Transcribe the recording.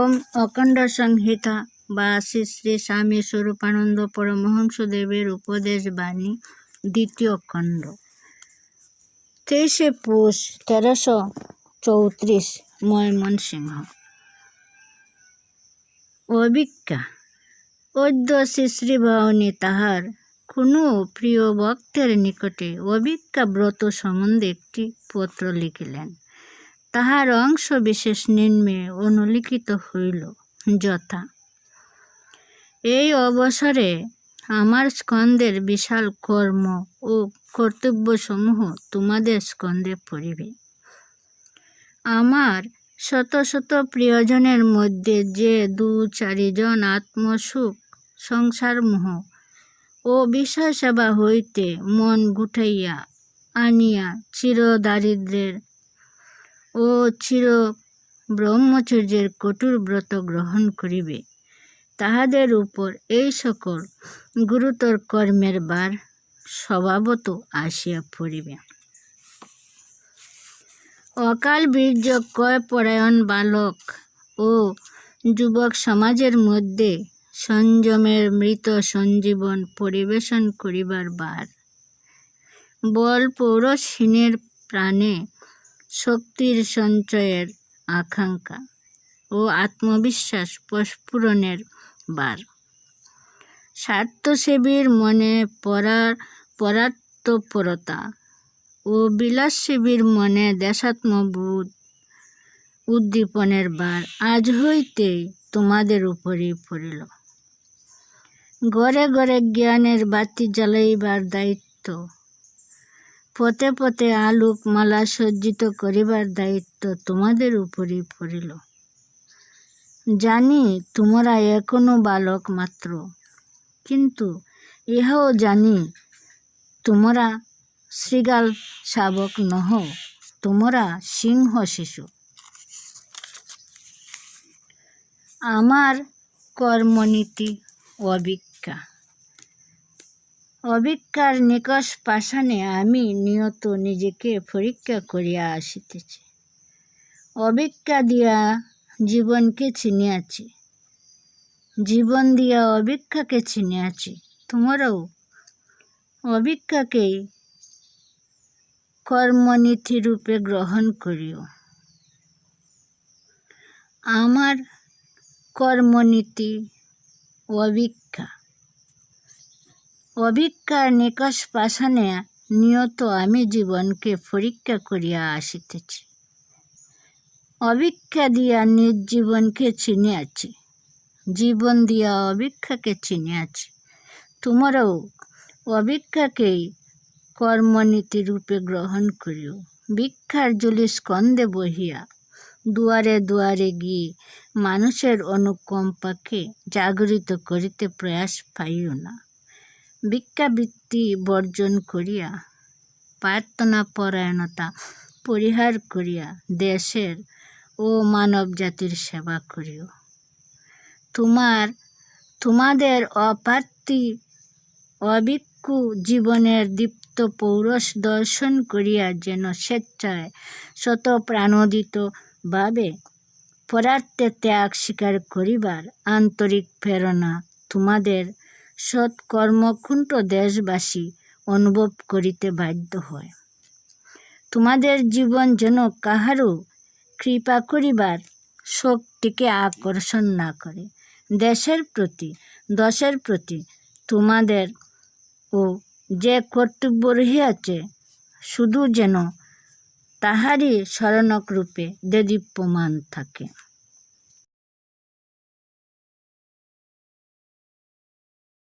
ওম অখণ্ড সংহিতা বা শ্রী শ্রী স্বামী স্বরূপানন্দ পরমহংস দেবের উপদেশ বাণী, দ্বিতীয় খণ্ড, 23শে পৌষ 1334, ময়মনসিংহ। অভিজ্ঞা। অদ্য শ্রী শ্রী বাউনী তাহার কোনো প্রিয় ভক্তের নিকটে অভিজ্ঞা ব্রত সম্বন্ধে একটি পত্র লিখিলেন। তাহার অংশ বিশেষ নিম্নে অনুলিখিত হইল যথা: এই অবসরে আমার স্কন্ধের বিশাল কর্ম ও কর্তব্যসমূহ তোমাদের স্কন্ধে পড়িবে। আমার শত শত প্রিয়জনের মধ্যে যে 2-4 জন আত্মসুখ, সংসার মোহ ও বিষয় সেবা হইতে মন গুটাইয়া আনিয়া চির দারিদ্র্যের ও চির ব্রহ্মচর্যের কঠোর ব্রত গ্রহণ করিবে, তাহাদের উপর এই সকল গুরুতর কর্মের ভার স্বভাবত আসিয়া পড়িবে। অকাল বীর্য কয় পরায়ণ বালক ও যুবক সমাজের মধ্যে সংযমের মৃত সঞ্জীবন পরিবেশন করিবার ভার, বল পৌরুষহীনের প্রাণে শক্তির সঞ্চয়ের আকাঙ্ক্ষা ও আত্মবিশ্বাস প্রস্ফুরণের ভার, স্বার্থসেবীর মনে পরার্থপরতা ও বিলাসসেবীর মনে দেশাত্মবোধ উদ্দীপনের ভার আজ হইতেই তোমাদের উপরেই পড়িল। ঘরে ঘরে জ্ঞানের বাতি জ্বালাইবার দায়িত্ব, পথে পথে আলোক মালা সজ্জিত করিবার দায়িত্ব তোমাদের উপরেই পড়িল। জানি তোমরা এখনো বালক মাত্র, কিন্তু ইহাও জানি তোমরা শৃগাল শাবক নহ, তোমরা সিংহ শিশু। আমার কর্মনীতি অভিজ্ঞা। অভিজ্ঞার নিকষ পাষাণে আমি নিয়ত নিজেকে পরীক্ষা করিয়া আসিতেছি। অভিজ্ঞা দিয়া জীবনকে চিনিয়াছি, জীবন দিয়া অভিজ্ঞাকে চিনিয়াছি। তোমরাও অভিজ্ঞাকেই কর্মনীতি রূপে গ্রহণ করিও। আমার কর্মনীতি অভিজ্ঞা। অভিজ্ঞার নিকষ পাষাণে নিয়ত আমি জীবনকে পরীক্ষা করিয়া আসিতেছি। অভিজ্ঞা দিয়া নিজ জীবনকে চিনিয়াছি, জীবন দিয়া অভিজ্ঞাকে চিনিয়াছি। তোমরাও অভিজ্ঞাকেই কর্মনীতি রূপে গ্রহণ করিও। ভিক্ষার ঝুলি স্কন্ধে বহিয়া দুয়ারে দুয়ারে গিয়ে মানুষের অনুকম্পাকে জাগরিত করিতে প্রয়াস পাইও না। ভিক্ষাবৃত্তি বর্জন করিয়া প্রার্থনা পরায়ণতা পরিহার করিয়া দেশের ও মানব জাতির সেবা করিও। তোমাদের অভিক্ষু জীবনের দীপ্ত পৌরষ দর্শন করিয়া যেন স্বেচ্ছায় শত প্রাণোদিত ভাবে পরার্থে ত্যাগ স্বীকার করিবার আন্তরিক প্রেরণা তোমাদের সৎকর্মকুণ্ঠ দেশবাসী অনুভব করিতে বাধ্য হয়। তোমাদের জীবন যেন কাহারও কৃপা করিবার শক্তিকে আকর্ষণ না করে। দেশের প্রতি দশের প্রতি তোমাদের ও যে কর্তব্য রহিয়াছে, শুধু যেন তাহারই স্মরণক রূপে দেদীপ্যমান থাকে।